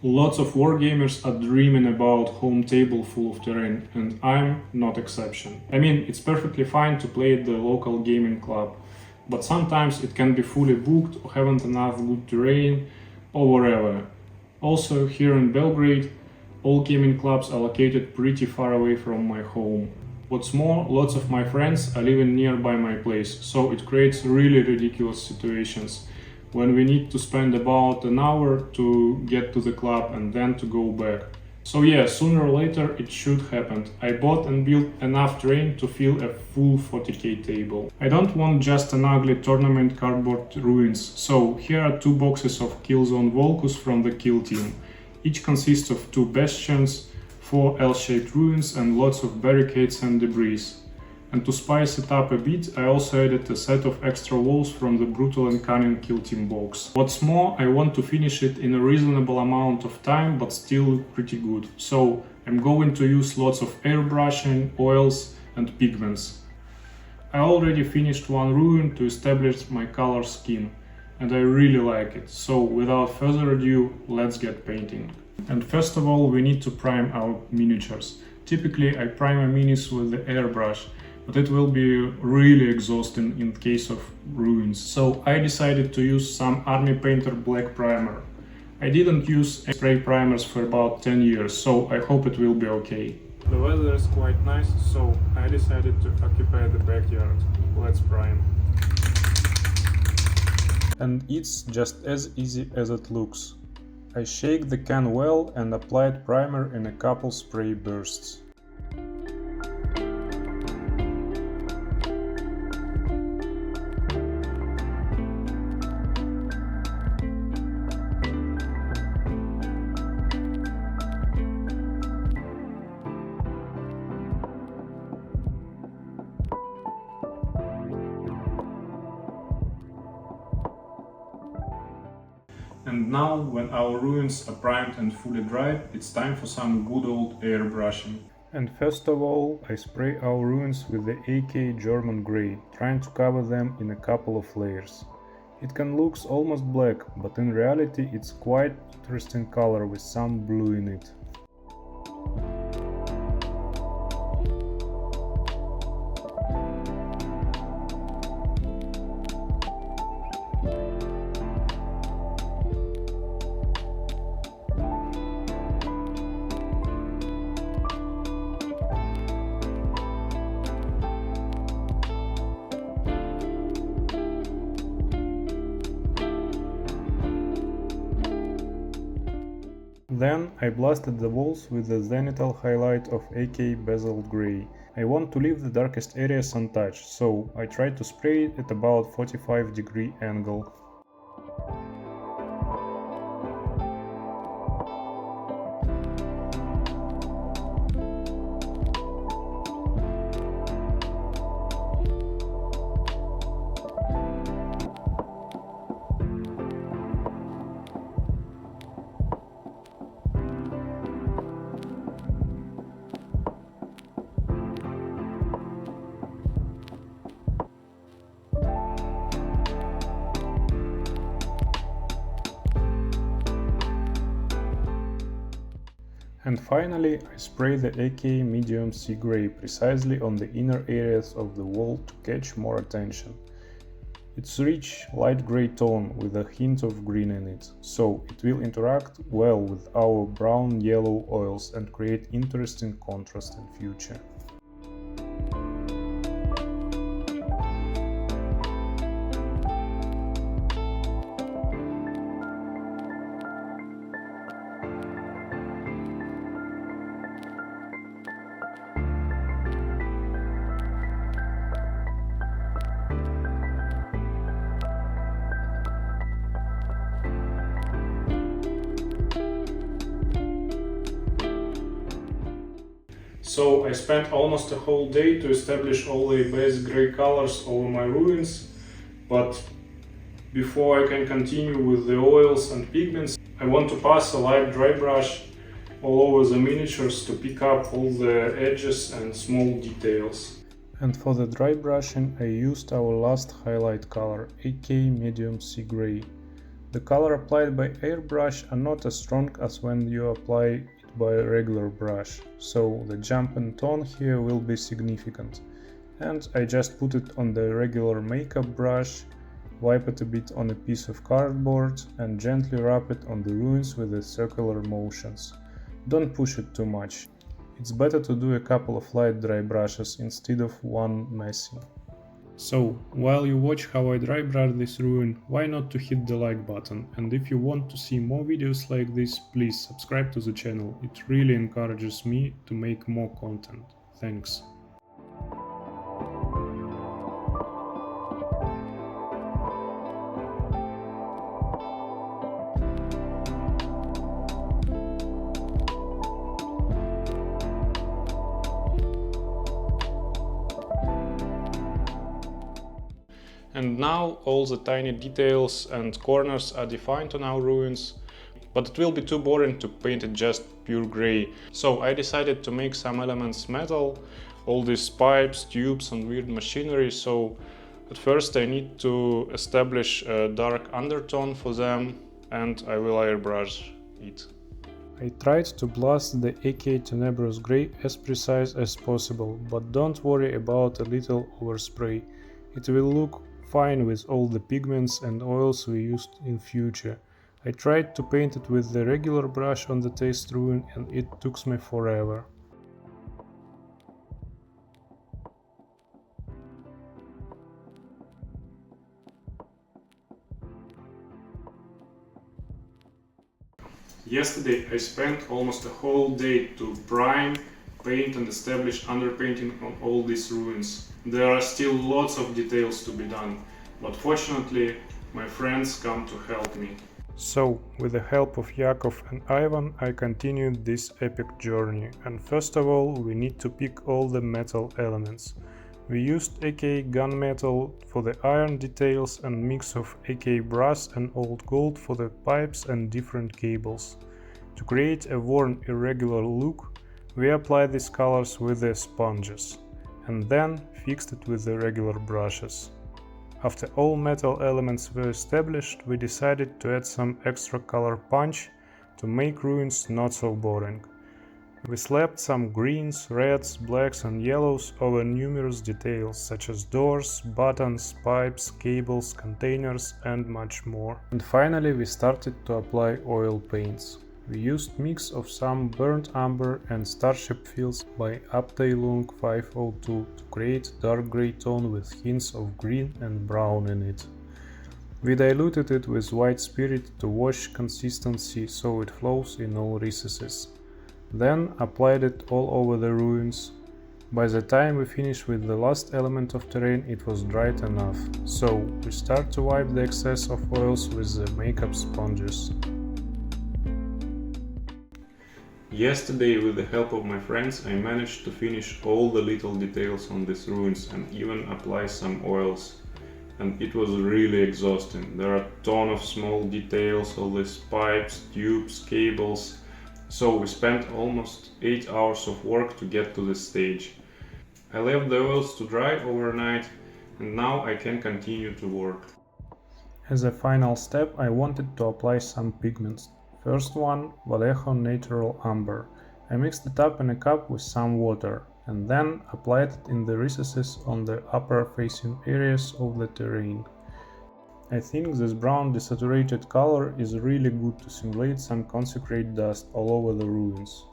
Lots of wargamers are dreaming about home table full of terrain, and I'm not exception. I mean, it's perfectly fine to play at the local gaming club, but sometimes it can be fully booked or haven't enough good terrain or wherever. Also, here in Belgrade, all gaming clubs are located pretty far away from my home. What's more, lots of my friends are living nearby my place, so it creates really ridiculous situations when we need to spend about an hour to get to the club and then to go back. So yeah, sooner or later it should happen. I bought and built enough terrain to fill a full 40k table. I don't want just an ugly tournament cardboard ruins, so here are 2 boxes of Killzone Volkus from the kill team. Each consists of 2 bastions, 4 L-shaped ruins and lots of barricades and debris. And to spice it up a bit, I also added a set of extra walls from the Brutal and Cunning Kill Team box. What's more, I want to finish it in a reasonable amount of time, but still look pretty good. So I'm going to use lots of airbrushing, oils and pigments. I already finished one ruin to establish my color scheme, and I really like it. So without further ado, let's get painting. And first of all, we need to prime our miniatures. Typically I prime my minis with the airbrush, but it will be really exhausting in case of ruins. So I decided to use some Army Painter black primer. I didn't use spray primers for about 10 years, so I hope it will be okay. The weather is quite nice, so I decided to occupy the backyard. Let's prime. And it's just as easy as it looks. I shake the can well and applied primer in a couple spray bursts. And now, when our ruins are primed and fully dried, it's time for some good old airbrushing. And first of all, I spray our ruins with the AK German Grey, trying to cover them in a couple of layers. It can look almost black, but in reality it's quite interesting color with some blue in it. Then I blasted the walls with the zenithal highlight of AK Basalt Grey. I want to leave the darkest areas untouched, so I tried to spray it at about 45-degree angle. And finally, I spray the AK medium sea grey precisely on the inner areas of the wall to catch more attention. It's rich, light grey tone with a hint of green in it, so it will interact well with our brown-yellow oils and create interesting contrast in future. So I spent almost a whole day to establish all the base grey colors over my ruins, but before I can continue with the oils and pigments, I want to pass a light dry brush all over the miniatures to pick up all the edges and small details. And for the dry brushing I used our last highlight color, AK Medium Sea Grey. The color applied by airbrush are not as strong as when you apply it by a regular brush, so the jump in tone here will be significant. And I just put it on the regular makeup brush, wipe it a bit on a piece of cardboard and gently rub it on the ruins with the circular motions. Don't push it too much. It's better to do a couple of light dry brushes instead of one messy. So, while you watch how I dry brush this ruin, why not to hit the like button, and if you want to see more videos like this, please subscribe to the channel, it really encourages me to make more content. Thanks. And now all the tiny details and corners are defined on our ruins, but it will be too boring to paint it just pure grey. So I decided to make some elements metal, all these pipes, tubes and weird machinery, so at first I need to establish a dark undertone for them and I will airbrush it. I tried to blast the AK Tenebrouse Grey as precise as possible, but don't worry about a little overspray. It will look fine with all the pigments and oils we used in future. I tried to paint it with the regular brush on the taste ruin and it took me forever. Yesterday I spent almost a whole day to prime, paint and establish underpainting on all these ruins. There are still lots of details to be done, but fortunately my friends come to help me. So, with the help of Yakov and Ivan, I continued this epic journey, and first of all we need to pick all the metal elements. We used AK gunmetal for the iron details and mix of AK brass and old gold for the pipes and different cables. To create a worn irregular look, we applied these colors with the sponges, and then fixed it with the regular brushes. After all metal elements were established, we decided to add some extra color punch to make ruins not so boring. We slapped some greens, reds, blacks and yellows over numerous details such as doors, buttons, pipes, cables, containers and much more. And finally we started to apply oil paints. We used mix of some burnt umber and Starship Filth by Abteilung 502 to create dark grey tone with hints of green and brown in it. We diluted it with white spirit to wash consistency so it flows in all recesses. Then applied it all over the ruins. By the time we finished with the last element of terrain it was dried enough, so we start to wipe the excess of oils with the makeup sponges. Yesterday, with the help of my friends, I managed to finish all the little details on these ruins and even apply some oils. And it was really exhausting. There are a ton of small details, all these pipes, tubes, cables. So we spent almost 8 hours of work to get to this stage. I left the oils to dry overnight and now I can continue to work. As a final step, I wanted to apply some pigments. First one, Vallejo Natural Umber. I mixed it up in a cup with some water and then applied it in the recesses on the upper facing areas of the terrain. I think this brown desaturated color is really good to simulate some consecrate dust all over the ruins.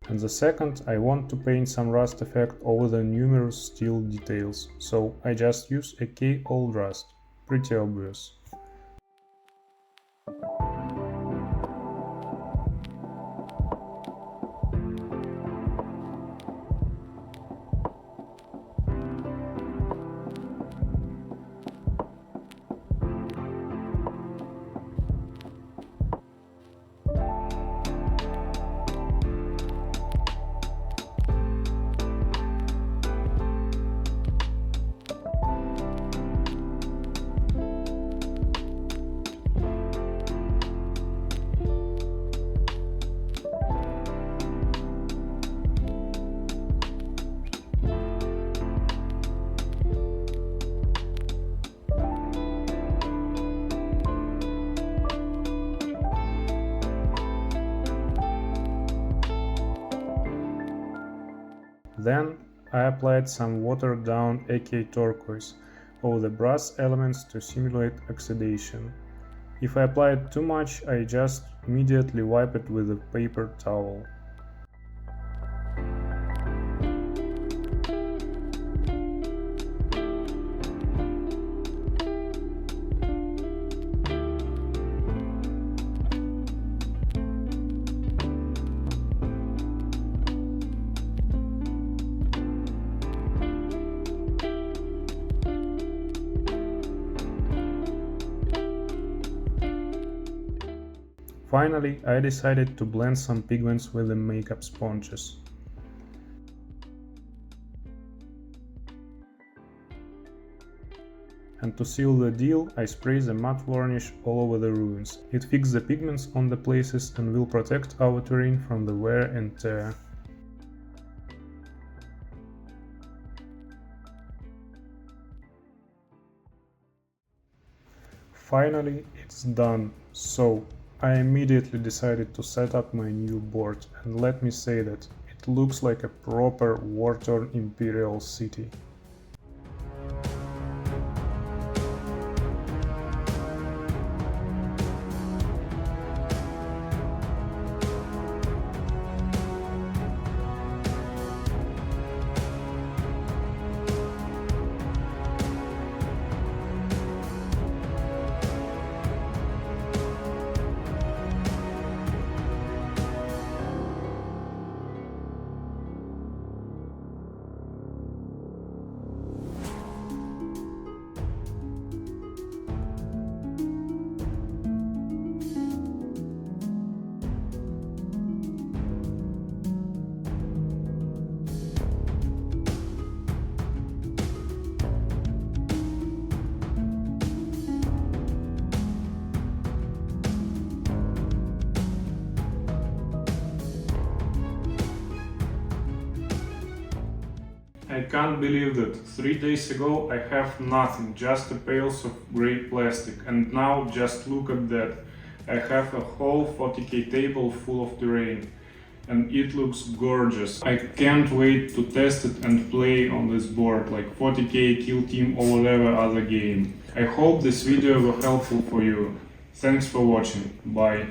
And the second, I want to paint some rust effect over the numerous steel details, so I just use a K old rust, pretty obvious. Then I applied some watered down AK Turquoise over the brass elements to simulate oxidation. If I applied too much, I just immediately wipe it with a paper towel. Finally, I decided to blend some pigments with the makeup sponges. And to seal the deal, I spray the matte varnish all over the ruins. It fixes the pigments on the places and will protect our terrain from the wear and tear. Finally, it's done. So, I immediately decided to set up my new board, and let me say that it looks like a proper war-torn imperial city. I can't believe that 3 days ago I have nothing, just a pails of grey plastic, and now just look at that. I have a whole 40k table full of terrain, and it looks gorgeous. I can't wait to test it and play on this board like 40k, Kill Team or whatever other game. I hope this video was helpful for you. Thanks for watching, bye.